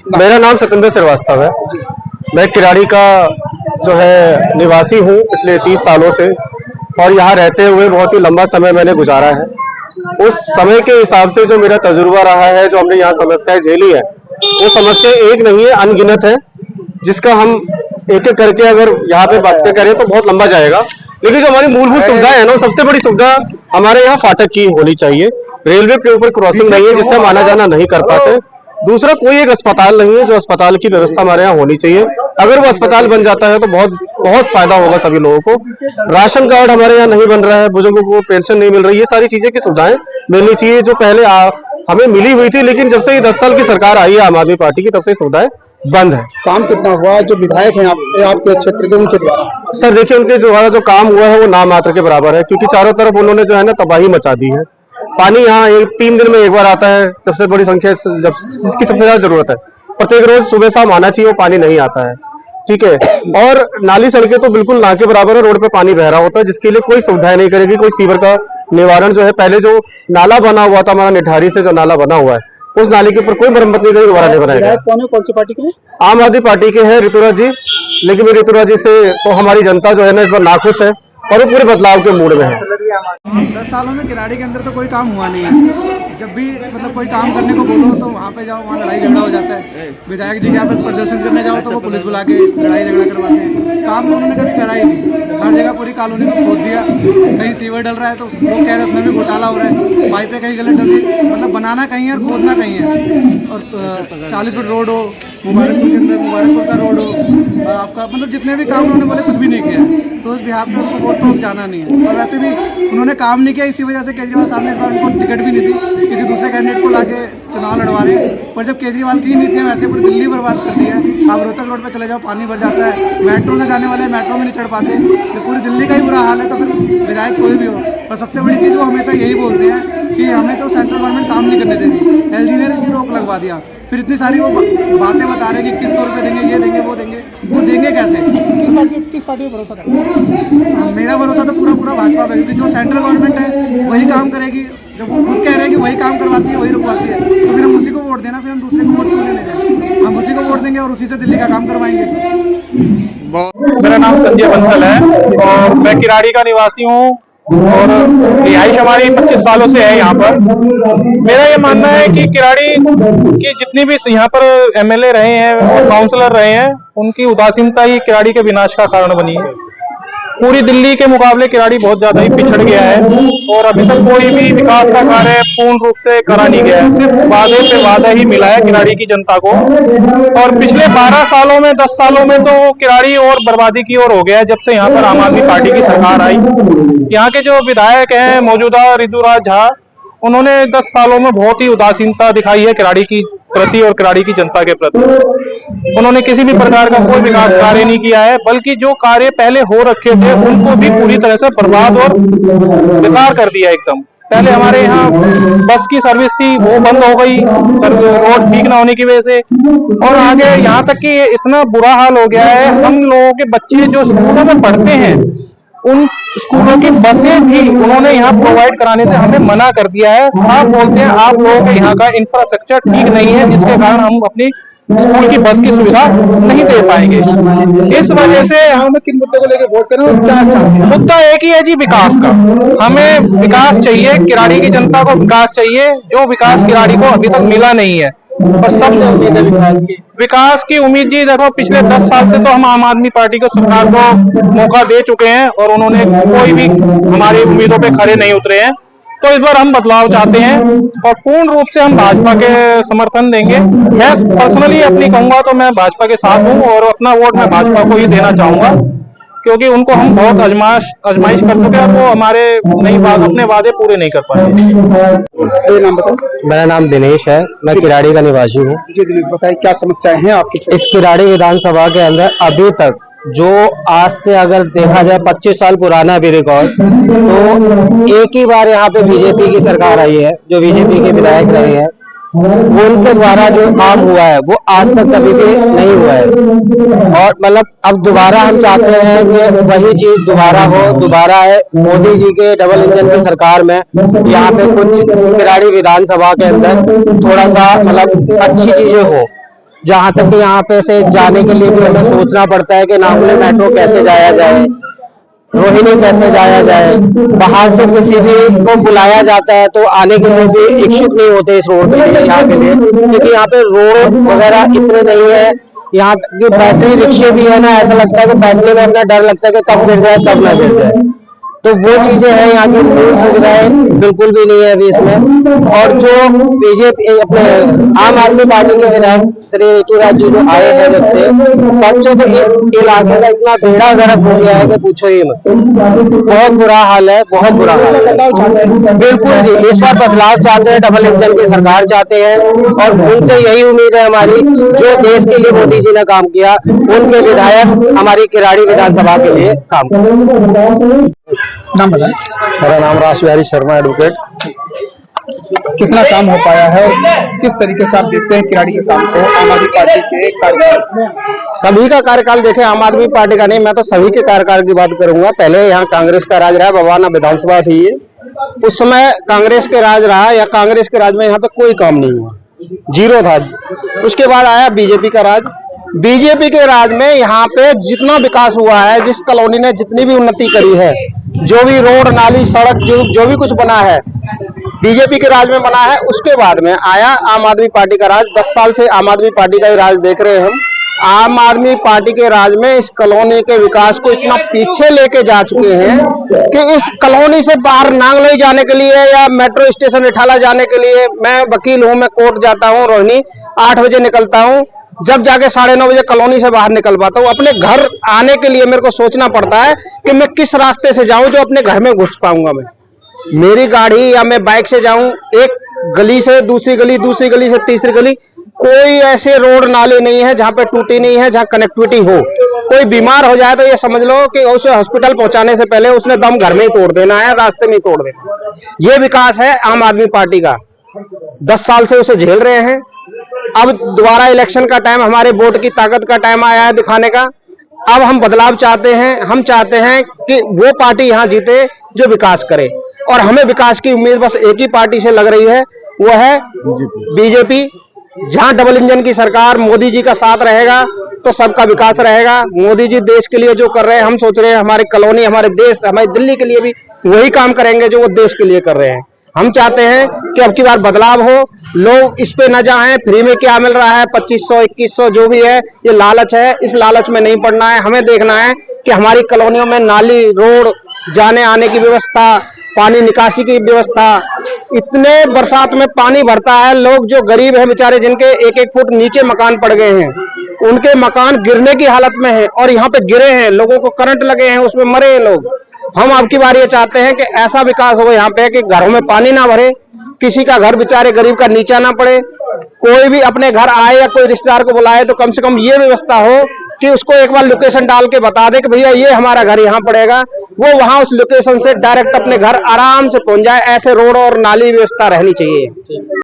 मेरा नाम सत्येंद्र श्रीवास्तव है। मैं किराड़ी का जो है निवासी हूँ पिछले 30 सालों से, और यहाँ रहते हुए बहुत ही लंबा समय मैंने गुजारा है। उस समय के हिसाब से जो मेरा तजुर्बा रहा है, जो हमने यहाँ समस्याएं झेली है, वो समस्या एक नहीं है, अनगिनत है, जिसका हम एक एक करके अगर यहाँ पे बातें करें तो बहुत लंबा जाएगा। लेकिन जो हमारी मूलभूत सुविधाएं है ना, सबसे बड़ी सुविधा हमारे यहाँ फाटक की होनी चाहिए। रेलवे के ऊपर क्रॉसिंग नहीं है, जिससे हम आना जाना नहीं कर पाते। दूसरा, कोई एक अस्पताल नहीं है, जो अस्पताल की व्यवस्था हमारे यहाँ होनी चाहिए। अगर वो अस्पताल बन जाता है तो बहुत बहुत फायदा होगा सभी लोगों को। राशन कार्ड हमारे यहाँ नहीं बन रहा है, बुजुर्गों को पेंशन नहीं मिल रही, ये सारी चीजें की सुविधाएं मिलनी चाहिए, जो पहले हमें मिली हुई थी। लेकिन जब से ये 10 साल की सरकार आई है आम आदमी पार्टी की, तब से सुविधाएं बंद है। काम कितना हुआ? जो विधायक हैं आपके क्षेत्र के, उनके द्वारा सर देखिए, उनके जो काम हुआ है वो नाम मात्र के बराबर है, क्योंकि चारों तरफ उन्होंने जो है ना तबाही मचा दी है। पानी यहाँ 3 दिन में एक बार आता है, सबसे बड़ी संख्या जिसकी सबसे ज्यादा जरूरत है। प्रत्येक रोज सुबह शाम आना चाहिए, वो पानी नहीं आता है, ठीक है। और नाली सड़कें तो बिल्कुल ना के बराबर है, रोड पे पानी बह रहा होता है, जिसके लिए कोई सुविधाएं नहीं करेगी। कोई सीवर का निवारण जो है, पहले जो नाला बना हुआ था हमारा निठारी से, जो नाला बना हुआ है, उस नाले के ऊपर कोई मरम्मत नहीं करी, दोबारा नहीं बनाया। कौन सी पार्टी के हैं? आम आदमी पार्टी के हैं ऋतुराज जी। लेकिन ऋतुराज जी से तो हमारी जनता जो है ना इस बार नाखुश है, और वो पूरे बदलाव के मूड में है। 10 सालों में किराड़ी के अंदर तो कोई काम हुआ नहीं है। जब भी मतलब कोई काम करने को बोलो तो वहाँ पे जाओ, वहाँ लड़ाई झगड़ा हो जाता है। विधायक जी के यहाँ पे प्रदर्शन करने जाओ तो वो पुलिस बुला के लड़ाई झगड़ा करवाते हैं। काम तो उन्होंने कभी करा ही नहीं। हर जगह पूरी कॉलोनी में खोद दिया, कहीं सीवर डल रहा है तो लोग कह रहे हैं उसमें भी घोटाला हो रहा है, पाइपें कहीं गलत डल रही, मतलब बनाना कहीं है और खोदना कहीं है। और 40 फुट रोड हो, मुबारकपुर के अंदर मुबारकपुर का रोड हो, आपका मतलब जितने भी काम उन्होंने बोले कुछ भी नहीं किया, तो उस बिहार पे उनको वोट तो जाना नहीं है। और वैसे भी उन्होंने काम नहीं किया, इसी वजह से केजरीवाल साहब ने इस बार उनको टिकट भी नहीं दी, किसी दूसरे कैंडिडेट को लाके चुनाव लड़वा रहे। पर जब केजरीवाल की नीति है, वैसे पूरी दिल्ली बर्बाद कर दी है। आप रोहतक रोड पे चले जाओ, पानी भर जाता है, मेट्रो से जाने वाले मेट्रो में नहीं चढ़ पाते। जब पूरी दिल्ली का ही बुरा हाल है तो फिर विधायक कोई भी हो। और सबसे बड़ी चीज़ वो हमेशा यही बोलते हैं कि हमें तो सेंट्रल गवर्नमेंट काम नहीं करने देगी, एलजी ने रोक लगवा दिया। फिर इतनी सारी वो बातें बता रहे हैं कि 2100 रुपये देंगे, ये देंगे, वो देंगे कैसे? किस पार्टी पर भरोसा करते हैं? मेरा भरोसा तो पूरा भाजपा पे, क्योंकि जो सेंट्रल गवर्नमेंट है वही काम करेगी। जब वो खुद कह रहे हैं कि वही काम करवाती है, वही रुकवाती है, तो फिर हम उसी को वोट देना, फिर हम दूसरे को वोट क्यों देने जाए? हम उसी को वोट देंगे और उसी से दिल्ली का काम करवाएंगे। मेरा नाम संजय बंसल है और मैं किराड़ी का निवासी हूँ, और रिहाइश हमारी 25 सालों से है यहाँ पर। मेरा ये मानना है कि किराड़ी की जितनी भी यहाँ पर एमएलए रहे हैं और काउंसलर रहे हैं, उनकी उदासीनता ही किराड़ी के विनाश का कारण बनी है। पूरी दिल्ली के मुकाबले किराड़ी बहुत ज्यादा ही पिछड़ गया है, और अभी तक कोई भी विकास का कार्य पूर्ण रूप से करा नहीं गया है। सिर्फ वादे पे वादा ही मिला है किराड़ी की जनता को। और पिछले 12 सालों में 10 सालों में तो किराड़ी और बर्बादी की ओर हो गया है, जब से यहाँ पर आम आदमी पार्टी की सरकार आई। यहाँ के जो विधायक हैं मौजूदा ऋतुराज झा, उन्होंने 10 सालों में बहुत ही उदासीनता दिखाई है किराड़ी की प्रति और किराड़ी की जनता के प्रति। उन्होंने किसी भी प्रकार का कोई विकास कार्य नहीं किया है, बल्कि जो कार्य पहले हो रखे थे उनको भी पूरी तरह से बर्बाद और बेकार कर दिया एकदम। पहले हमारे यहाँ बस की सर्विस थी, वो बंद हो गई रोड ठीक ना होने की वजह से। और आगे यहाँ तक कि इतना बुरा हाल हो गया है, हम लोगों के बच्चे जो स्कूलों में पढ़ते हैं, उन स्कूलों की बसें भी उन्होंने यहाँ प्रोवाइड कराने से हमें मना कर दिया है। साफ बोलते हैं आप लोगों के यहाँ का इंफ्रास्ट्रक्चर ठीक नहीं है, जिसके कारण हम अपनी स्कूल की बस की सुविधा नहीं दे पाएंगे। इस वजह से हमें किन मुद्दों को लेकर वोट करें? मुद्दा एक ही है जी, विकास का। हमें विकास चाहिए, किराड़ी की जनता को विकास चाहिए, जो विकास किराड़ी को अभी तक मिला नहीं है। और सबसे उम्मीद है विकास की उम्मीद जी। देखो, पिछले 10 साल से तो हम आम आदमी पार्टी को सरकार को मौका दे चुके हैं, और उन्होंने कोई भी हमारी उम्मीदों पे खरे नहीं उतरे हैं। तो इस बार हम बदलाव चाहते हैं और पूर्ण रूप से हम भाजपा के समर्थन देंगे। मैं पर्सनली अपनी कहूंगा तो मैं भाजपा के साथ हूं, और अपना वोट मैं भाजपा को ही देना चाहूंगा, क्योंकि उनको हम बहुत आजमाइश कर चुके हैं, वो हमारे अपने वादे पूरे नहीं कर पाए। नाम बताओ। मेरा नाम दिनेश है, मैं किराड़ी का निवासी हूँ। जी दिनेश, बताइए क्या समस्याएं हैं आपकी? इस किराड़ी विधानसभा के अंदर अभी तक जो आज से अगर देखा जाए 25 साल पुराना भी रिकॉर्ड, तो एक ही बार यहाँ पे बीजेपी की सरकार आई है, जो बीजेपी के विधायक रहे हैं, उनके द्वारा जो काम हुआ है वो आज तक कभी भी नहीं हुआ है। और मतलब अब दोबारा हम चाहते हैं कि वही चीज दोबारा हो। दोबारा है मोदी जी के डबल इंजन की सरकार में यहाँ पे कुछ किराड़ी विधानसभा के अंदर थोड़ा सा मतलब अच्छी चीजें हो। जहाँ तक कि यहाँ पे से जाने के लिए भी हमें सोचना पड़ता है कि नागुले मेट्रो कैसे जाया जाए, रोहिणी कैसे जाया जाए। बाहर से किसी भी को बुलाया जाता है तो आने के लिए भी इच्छुक नहीं होते इस रोड के लिए, यहाँ के लिए, क्योंकि यहाँ पे रोड वगैरह इतने नहीं है। यहाँ की बैटरी रिक्शे भी है ना, ऐसा लगता है कि बैठने में अपना डर लगता है कि कब गिर जाए कब ना गिर जाए। तो वो चीजें हैं, यहाँ की मूल सुविधाएं बिल्कुल भी नहीं है अभी इसमें। और जो बीजेपी अपने आम आदमी पार्टी के विधायक श्री ऋतुराज जी जो आए हैं जब से, तब से तो इस इलाके का इतना बेड़ा गर्क हो गया है कि पूछो ही मत। बहुत बुरा हाल है, बहुत बुरा हाल है। बिल्कुल जी, इस बार बदलाव चाहते हैं, डबल इंजन की सरकार चाहते हैं और उनसे यही उम्मीद है हमारी, जो देश के लिए मोदी जी ने काम किया, उनके विधायक हमारी किराड़ी विधानसभा के लिए काम करें। नाम बताएं। मेरा नाम राज बिहारी शर्मा एडवोकेट। कितना काम हो पाया है और किस तरीके से आप देखते हैं किराड़ी के काम को, आम आदमी पार्टी के कार्यकाल? सभी का कार्यकाल देखे, आम आदमी पार्टी का नहीं, मैं तो सभी के कार्यकाल की बात करूंगा। पहले यहाँ कांग्रेस का राज रहा, बवाना विधानसभा थी ये, उस समय कांग्रेस के राज रहा, या कांग्रेस के राज में यहाँ पे कोई काम नहीं हुआ, जीरो था। उसके बाद आया बीजेपी का राज। बीजेपी के राज में यहाँ पे जितना विकास हुआ है, जिस कॉलोनी ने जितनी भी उन्नति करी है, जो भी रोड नाली सड़क जो भी कुछ बना है, बीजेपी के राज में बना है। उसके बाद में आया आम आदमी पार्टी का राज। 10 साल से आम आदमी पार्टी का ही राज देख रहे हैं हम। आम आदमी पार्टी के राज में इस कॉलोनी के विकास को इतना पीछे लेके जा चुके हैं कि इस कॉलोनी से बाहर नांगलोई जाने के लिए या मेट्रो स्टेशन इठाला जाने के लिए, मैं वकील हूं, मैं कोर्ट जाता हूं, रोहिणी 8 बजे निकलता हूं, जब जाके 9:30 बजे कॉलोनी से बाहर निकल पाता हूँ। अपने घर आने के लिए मेरे को सोचना पड़ता है कि मैं किस रास्ते से जाऊं जो अपने घर में घुस पाऊंगा। मैं मेरी गाड़ी या मैं बाइक से जाऊं, एक गली से दूसरी गली, दूसरी गली से तीसरी गली, कोई ऐसे रोड नाले नहीं है जहां पे टूटी नहीं है, जहां कनेक्टिविटी हो। कोई बीमार हो जाए तो ये समझ लो कि उसे हॉस्पिटल पहुंचाने से पहले उसने दम घर में ही तोड़ देना है, रास्ते में ही तोड़ देना। ये विकास है आम आदमी पार्टी का। 10 साल से उसे झेल रहे हैं। अब दोबारा इलेक्शन का टाइम, हमारे वोट की ताकत का टाइम आया है दिखाने का। अब हम बदलाव चाहते हैं। हम चाहते हैं कि वो पार्टी यहाँ जीते जो विकास करे, और हमें विकास की उम्मीद बस एक ही पार्टी से लग रही है, वो है बीजेपी। जहां डबल इंजन की सरकार, मोदी जी का साथ रहेगा तो सबका विकास रहेगा। मोदी जी देश के लिए जो कर रहे हैं, हम सोच रहे हैं हमारी कॉलोनी, हमारे देश, हमारी दिल्ली के लिए भी वही काम करेंगे जो वो देश के लिए कर रहे हैं। हम चाहते हैं कि अब की बार बदलाव हो, लोग इस पे न जाएं फ्री में क्या मिल रहा है, 2500 2100 जो भी है, ये लालच है। इस लालच में नहीं पड़ना है। हमें देखना है कि हमारी कॉलोनियों में नाली, रोड, जाने आने की व्यवस्था, पानी निकासी की व्यवस्था। इतने बरसात में पानी भरता है, लोग जो गरीब हैं बेचारे, जिनके 1-1 फुट नीचे मकान पड़ गए हैं, उनके मकान गिरने की हालत में है, और यहाँ पे गिरे हैं, लोगों को करंट लगे हैं, उसमें मरे हैं लोग। हम अब की बार ये चाहते हैं कि ऐसा विकास हो यहाँ पे कि घरों में पानी ना भरे, किसी का घर बेचारे गरीब का नीचा ना पड़े। कोई भी अपने घर आए या कोई रिश्तेदार को बुलाए तो कम से कम ये व्यवस्था हो कि उसको एक बार लोकेशन डाल के बता दे कि भैया ये हमारा घर यहाँ पड़ेगा, वो वहां उस लोकेशन से डायरेक्ट अपने घर आराम से पहुंच जाए। ऐसे रोड और नाली व्यवस्था रहनी चाहिए।